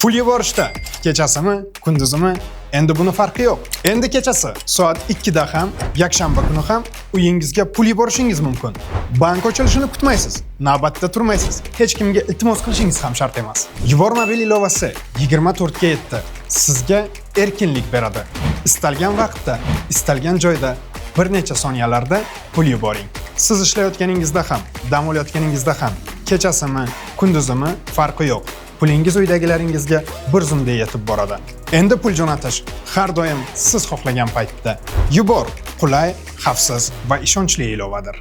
Pul yuborishda kechasimi, kunduzimi, endi buni farqi yo'q. Endi kechasi soat 2 da ham, yakshanba kuni ham uyingizga pul yuborishingiz mumkin. Bank ochilishini kutmaysiz, navbatda turmaysiz. Hech kimga iltimos qilishingiz ham shart emas. Yubormobil ilovasi 24 ga yetdi. Sizga erkinlik beradi. Istalgan vaqtda, istalgan joyda bir necha soniyalarda pul yuboring. Siz ishlayotganingizda ham, dam olayotganingizda ham, kechasimi, kunduzimi farqi yo'q. Pulingiz uydagilaringizga bir zumda yetib boradi. Endi pul jo'natish har doim siz xohlagan paytda. Yubor qulay, xavfsiz va ishonchli ilovadir.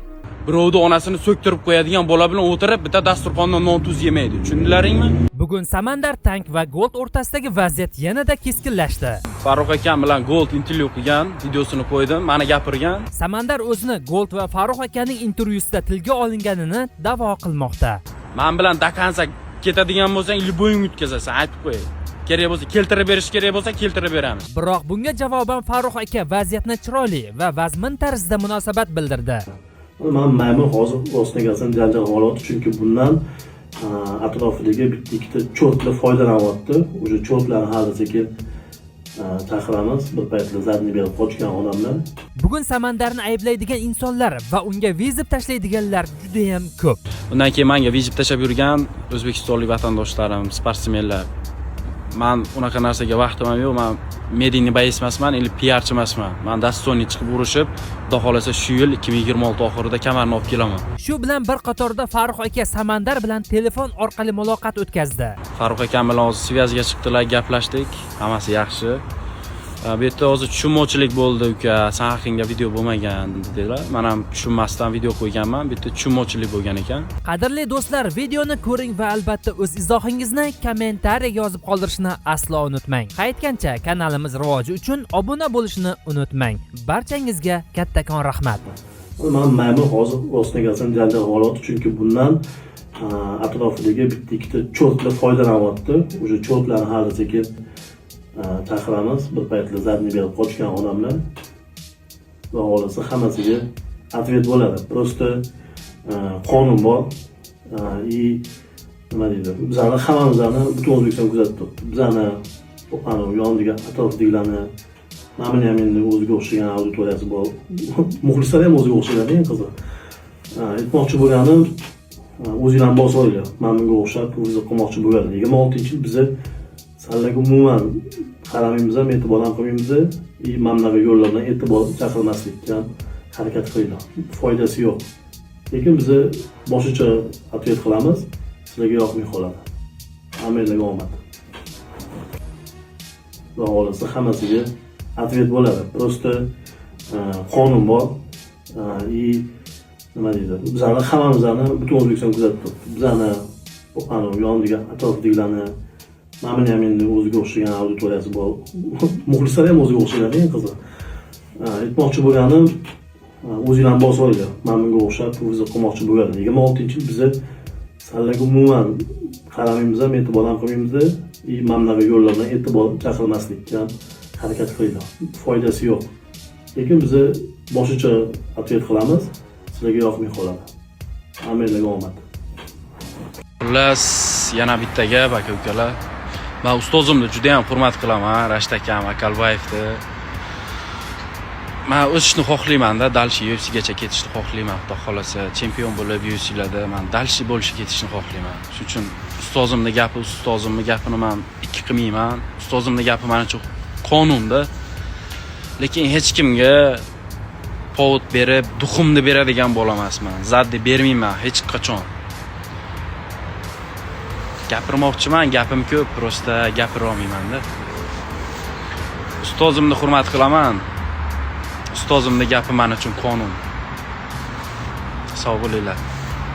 Birovni onasini so'ktirib qo'yadigan bola bilan o'tirib bitta dasturxondan non tuz yemaydi. Tushundilaringmi? Bugun Samandar Tank va Gold o'rtasidagi vaziyat yanada keskinlashdi. Farruh akam bilan Gold intervyu qilgan, videosini qo'ydim, meni gapirgan. Samandar o'zini Gold va Farruh akaning intervyusida tilga olinganini da'vo qilmoqda. Men bilan Dakansa ketadigan bo'lsang, liboying yutkazasan, aytib qo'y. Kerak bo'lsa keltirib berish kerak bo'lsa keltirib beramiz. Biroq bunga javoban Farruh aka vaziyatni chiroyli va vazmin tarzda munosabat bildirdi. Men maymun hozir rostdan kelsam janjal holati, chunki bundan atrofidagi bitta ikkita cho'tlar foydalanyapti. O'sha cho'tlarni haligacha chaqiramiz, bir paytlar zadni berib qochgan odamlar. Bugun Samandarni ayblaydigan insonlar va unga vizib tashlaydiganlar juda ham ko'p. Undan keyin menga vizib tashab yurgan o'zbekistonlik vatandoshlarim, sportsmenlar. Men unaqa narsaga vaqtim ham yo'q. Men mediyni bayis emasman, ili PR-chi emasman. Men Dastonga chiqib urishib, xudo xolasa shu yil 2026 oxirida kamarni olib kelaman. Shu bilan bir qatorda Farruh aka Samandar bilan telefon orqali muloqot o'tkazdi. Farruh akam bilan hozir svязga chiqdilar, gaplashdik. Hammasi yaxshi. Bu yerda hozir tushunmovchilik bo'ldi, uka. Sen haqingda video bo'lmagan dedilar. Men ham tushunmasdan video qo'yganman. Bu yerda tushunmovchilik bo'lgan ekan. Qadrli do'stlar, videoni ko'ring va albatta o'z izohingizni kommentariyaga yozib qoldirishni aslo unutmang. Qaytgancha kanalimiz rivoji uchun obuna bo'lishni unutmang. Barchangizga kattakon rahmat. Men maymun hozir rostdan kelsam janjal holati, chunki bundan atrofidagi bitta ikkita cho'tlar foydalanyapti. O'sha cho'tlarni haligacha chaqiramiz, bir paytlar zadni berib qochgan odamlar. Va xolasa hammasiga atvet bo'ladi. Prosta qonun bor. Nima deydi? Bizlarni hammamizni butun O'zbekiston kuzatib turibdi. Bizlarni yoniga atrofidagilarni mana ham endi o'ziga o'xshagan auditoriyasi bor. Muxlislar ham o'ziga o'xshaydi, eng qiziq. Aytmoqchi bo'lganim, o'zingizlar bosinglar. Men bunga o'xshab o'zingiz qilmoqchi bo'lganim. 26-yil bizni sallaga umuman qaramaymiz ham, e'tibor ham qilmaymiz. Mamlaga yo'llardan e'tibor chaqirmaslikka harakat qilinglar. Foydasi yo'q. Lekin biz boshqacha atvet qilamiz. Sizlarga yoqmay qoladi. Hammalarga omad. Va xolasa hammasiga atvet bo'ladi. Prosta qonun bor. Nima deydi? Bizlarni hammamizni butun O'zbekiston kuzatib turibdi. Bizlarni yoniga atrofidagilarni mana ham endi o'ziga o'xshagan auditoriyasi bor. Muxlislar ham o'ziga o'xshaydi, eng qiziq. Aytmoqchi bo'lganim, o'zingizlar bosinglar. Men bunga o'xshab o'zingiz qilmoqchi bo'lganim. 26-yil bizni sallaga umuman qaramaymiz ham, e'tibor ham qilmaymiz. Mamlaga yo'llardan e'tibor chaqirmaslikka harakat qilinglar. Foydasi yo'q. Lekin biz boshqacha atvet qilamiz. Sizlarga yoqmay qoladi. Hammalarga omad. Xullas, yana bitta gap aka-ukalar. Men ustozimni juda ham hurmat qilaman, Rashid akam, Akalbayevni. Men o'sishni xohlayman-da, dalshi UFCgacha ketishni xohlayman. Xudo xolasa, chempion bo'lib UFClarda men dalshi bo'lishga ketishni xohlayman. Shuning uchun ustozimning gapini men ikki qilmayman. Ustozimning gapi men uchun qonunda. Lekin hech kimga povod berib, duxumni beradigan bo'la emasman. Zadni bermayman hech qachon. Gapirmoqchiman, gapim ko'p, prosta gapira olmayman-da. Ustozimni hurmat qilaman. Ustozimning gapi men uchun qonun. Sog' bo'linglar.